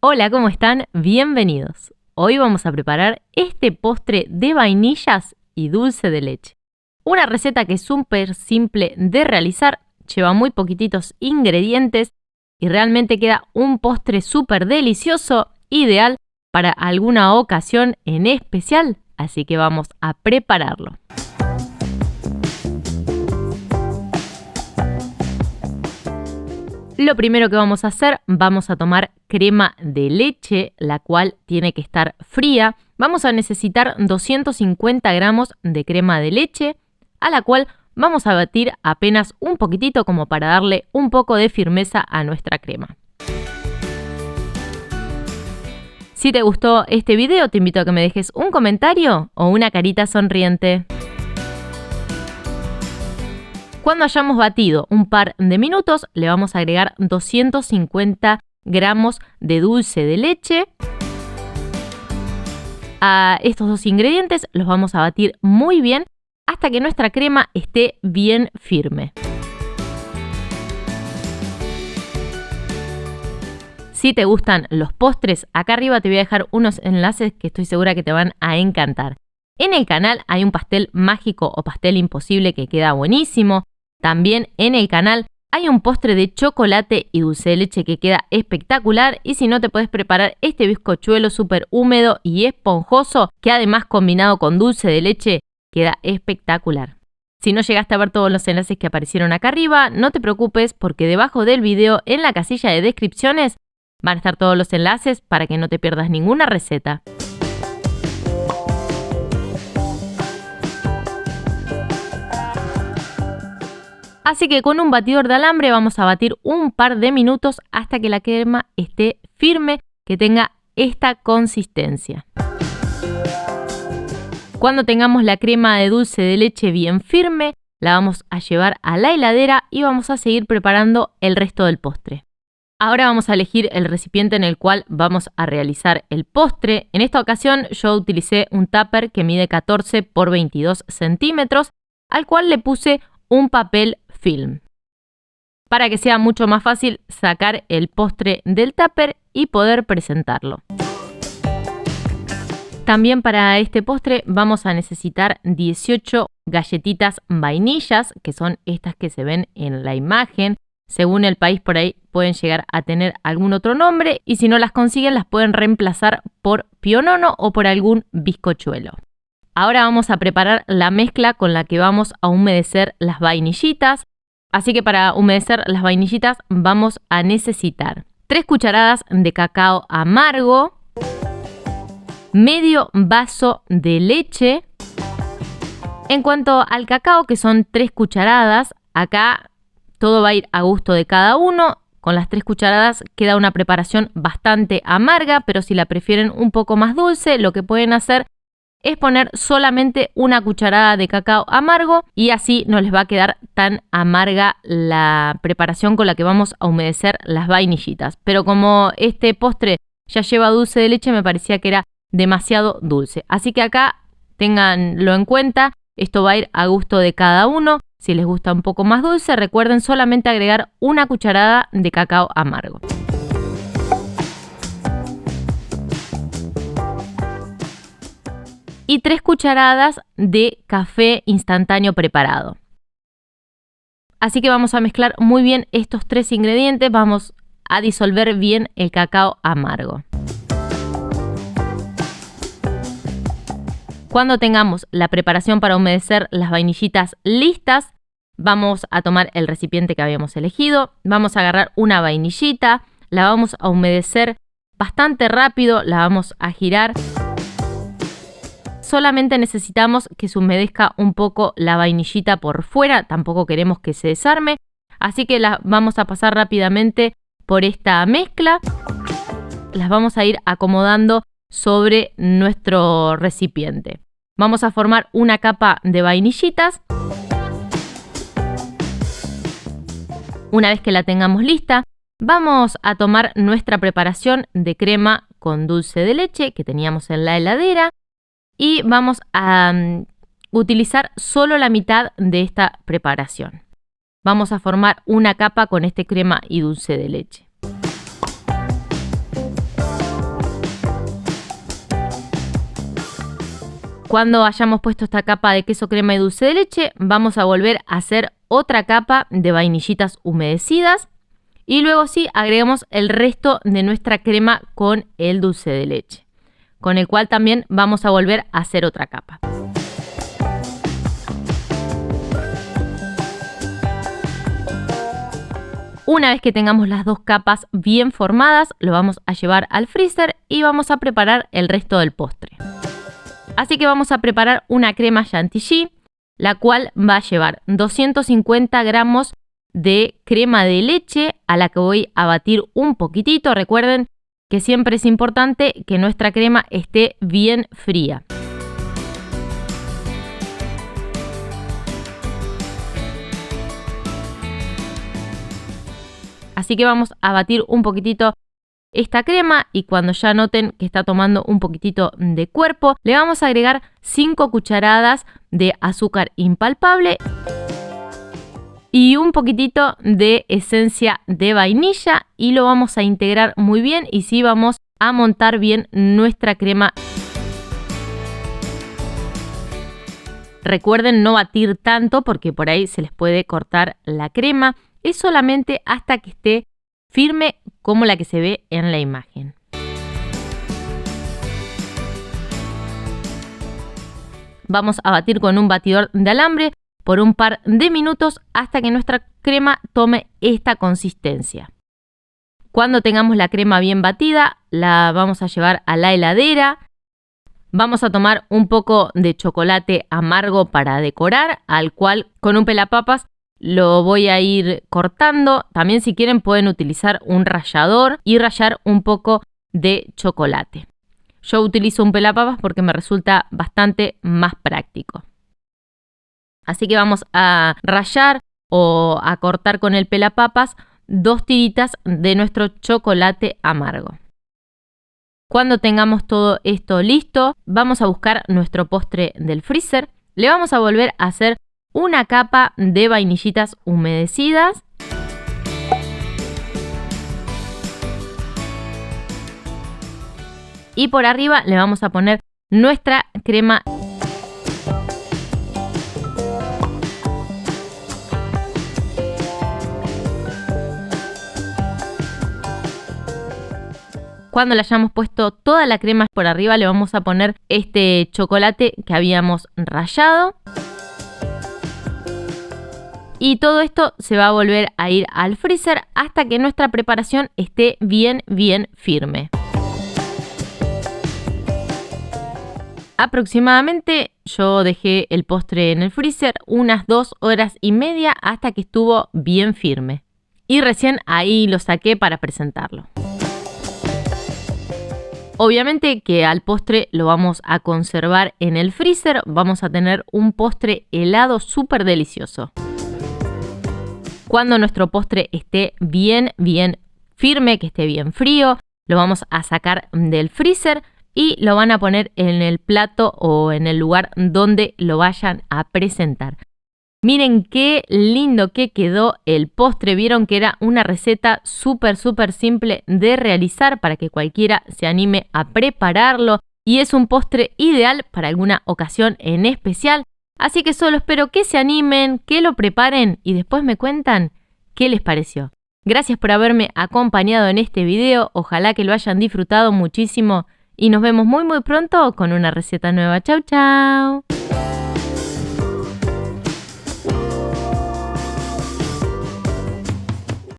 Hola, ¿cómo están? Bienvenidos. Hoy vamos a preparar este postre de vainillas y dulce de leche. Una receta que es súper simple de realizar, lleva muy poquititos ingredientes y realmente queda un postre súper delicioso, ideal para alguna ocasión en especial, así que vamos a prepararlo. Lo primero que vamos a hacer, vamos a tomar crema de leche, la cual tiene que estar fría. Vamos a necesitar 250 gramos de crema de leche, a la cual vamos a batir apenas un poquitito como para darle un poco de firmeza a nuestra crema. Si te gustó este video, te invito a que me dejes un comentario o una carita sonriente. Cuando hayamos batido un par de minutos, le vamos a agregar 250 gramos de dulce de leche. A estos dos ingredientes los vamos a batir muy bien hasta que nuestra crema esté bien firme. Si te gustan los postres, acá arriba te voy a dejar unos enlaces que estoy segura que te van a encantar. En el canal hay un pastel mágico o pastel imposible que queda buenísimo. También en el canal hay un postre de chocolate y dulce de leche que queda espectacular. Y si no, te puedes preparar este bizcochuelo súper húmedo y esponjoso que además combinado con dulce de leche queda espectacular. Si no llegaste a ver todos los enlaces que aparecieron acá arriba, no te preocupes porque debajo del video en la casilla de descripciones van a estar todos los enlaces para que no te pierdas ninguna receta. Así que con un batidor de alambre vamos a batir un par de minutos hasta que la crema esté firme, que tenga esta consistencia. Cuando tengamos la crema de dulce de leche bien firme, la vamos a llevar a la heladera y vamos a seguir preparando el resto del postre. Ahora vamos a elegir el recipiente en el cual vamos a realizar el postre. En esta ocasión yo utilicé un tupper que mide 14 por 22 centímetros, al cual le puse un papel film, para que sea mucho más fácil sacar el postre del tupper y poder presentarlo. También para este postre vamos a necesitar 18 galletitas vainillas, que son estas que se ven en la imagen. Según el país por ahí pueden llegar a tener algún otro nombre y si no las consiguen las pueden reemplazar por pionono o por algún bizcochuelo. Ahora vamos a preparar la mezcla con la que vamos a humedecer las vainillitas. Así que para humedecer las vainillitas vamos a necesitar 3 cucharadas de cacao amargo, medio vaso de leche. En cuanto al cacao, que son 3 cucharadas, acá todo va a ir a gusto de cada uno. Con las 3 cucharadas queda una preparación bastante amarga, pero si la prefieren un poco más dulce, lo que pueden hacer es poner solamente una cucharada de cacao amargo y así no les va a quedar tan amarga la preparación con la que vamos a humedecer las vainillitas. Pero como este postre ya lleva dulce de leche, me parecía que era demasiado dulce. Así que acá ténganlo en cuenta, esto va a ir a gusto de cada uno. Si les gusta un poco más dulce, recuerden solamente agregar una cucharada de cacao amargo. Y 3 cucharadas de café instantáneo preparado. Así que vamos a mezclar muy bien estos 3 ingredientes. Vamos a disolver bien el cacao amargo. Cuando tengamos la preparación para humedecer las vainillitas listas, vamos a tomar el recipiente que habíamos elegido. Vamos a agarrar una vainillita, la vamos a humedecer bastante rápido, la vamos a girar. Solamente necesitamos que se humedezca un poco la vainillita por fuera, tampoco queremos que se desarme, así que la vamos a pasar rápidamente por esta mezcla. Las vamos a ir acomodando sobre nuestro recipiente. Vamos a formar una capa de vainillitas. Una vez que la tengamos lista, vamos a tomar nuestra preparación de crema con dulce de leche que teníamos en la heladera. Y vamos a utilizar solo la mitad de esta preparación. Vamos a formar una capa con este crema y dulce de leche. Cuando hayamos puesto esta capa de queso crema y dulce de leche, vamos a volver a hacer otra capa de vainillitas humedecidas. Y luego sí, agregamos el resto de nuestra crema con el dulce de leche, con el cual también vamos a volver a hacer otra capa. Una vez que tengamos las dos capas bien formadas, lo vamos a llevar al freezer y vamos a preparar el resto del postre. Así que vamos a preparar una crema chantilly, la cual va a llevar 250 gramos de crema de leche a la que voy a batir un poquitito. Recuerden que siempre es importante que nuestra crema esté bien fría. Así que vamos a batir un poquitito esta crema y cuando ya noten que está tomando un poquitito de cuerpo, le vamos a agregar 5 cucharadas de azúcar impalpable y un poquitito de esencia de vainilla y lo vamos a integrar muy bien y sí vamos a montar bien nuestra crema. Recuerden no batir tanto porque por ahí se les puede cortar la crema. Es solamente hasta que esté firme como la que se ve en la imagen. Vamos a batir con un batidor de alambre por un par de minutos hasta que nuestra crema tome esta consistencia. Cuando tengamos la crema bien batida, la vamos a llevar a la heladera. Vamos a tomar un poco de chocolate amargo para decorar, al cual con un pelapapas lo voy a ir cortando. También si quieren pueden utilizar un rallador y rallar un poco de chocolate. Yo utilizo un pelapapas porque me resulta bastante más práctico. Así que vamos a rallar o a cortar con el pelapapas 2 tiritas de nuestro chocolate amargo. Cuando tengamos todo esto listo, vamos a buscar nuestro postre del freezer. Le vamos a volver a hacer una capa de vainillitas humedecidas. Y por arriba le vamos a poner nuestra crema. Cuando le hayamos puesto toda la crema por arriba, le vamos a poner este chocolate que habíamos rallado. Y todo esto se va a volver a ir al freezer hasta que nuestra preparación esté bien firme. Aproximadamente yo dejé el postre en el freezer unas 2 horas y media hasta que estuvo bien firme. Y recién ahí lo saqué para presentarlo. Obviamente que al postre lo vamos a conservar en el freezer. Vamos a tener un postre helado súper delicioso. Cuando nuestro postre esté bien firme, que esté bien frío, lo vamos a sacar del freezer y lo van a poner en el plato o en el lugar donde lo vayan a presentar. Miren qué lindo que quedó el postre. Vieron que era una receta súper simple de realizar para que cualquiera se anime a prepararlo. Y es un postre ideal para alguna ocasión en especial. Así que solo espero que se animen, que lo preparen y después me cuentan qué les pareció. Gracias por haberme acompañado en este video. Ojalá que lo hayan disfrutado muchísimo. Y nos vemos muy pronto con una receta nueva. Chau, chau.